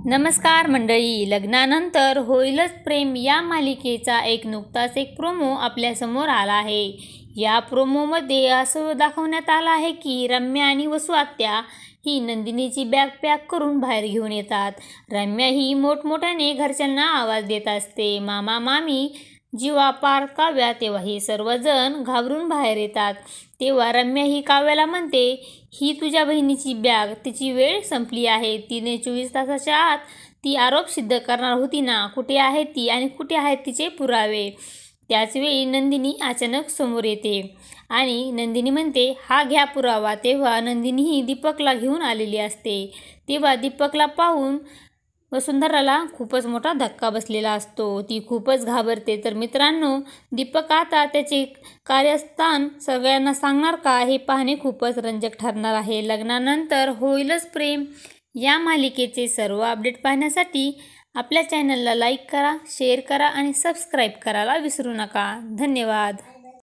नमस्कार मंडळी, लग्नानंतर होईलच प्रेम या मालिकेचा नुकताच एक प्रोमो आपल्यासमोर आला आहे। या प्रोमोमध्ये असं दाखवण्यात आलं आहे की रम्या आणि वसू आत्या ही नंदिनीची बॅग पॅक करून बाहेर घेऊन येतात। रम्या ही मोठमोठ्याने घरच्यांना आवाज देत असते, मामा मामी जीवा पार काव्या। तेव्हा हे सर्वजण घाबरून बाहेर येतात। तेव्हा रम्या ही काव्याला म्हणते, ही तुझ्या बहिणीची बॅग, तिची वेळ संपली आहे। तिने 24 तासाच्या आत ती आरोप सिद्ध करणार होती ना, कुठे आहे ती आणि कुठे आहेत तिचे पुरावे। त्याचवेळी नंदिनी अचानक समोर येते आणि नंदिनी म्हणते, हा घ्या पुरावा। तेव्हा नंदिनी ही दीपकला घेऊन आलेली असते। तेव्हा दीपकला पाहून वसुंधराला खूपच मोठा धक्का बसलेला असतो। ती खूपच घाबरते। तर मित्रांनो, दीपक आता त्याचे कार्यस्थान सगळ्यांना सांगणार का, हे पाहणे खूपच रंजक ठरणार आहे। लग्नानंतर होईलच प्रेम या मालिकेचे सर्व अपडेट पाहण्यासाठी आपल्या चॅनलला लाईक करा, शेअर करा आणि सबस्क्राईब करायला विसरू नका। धन्यवाद।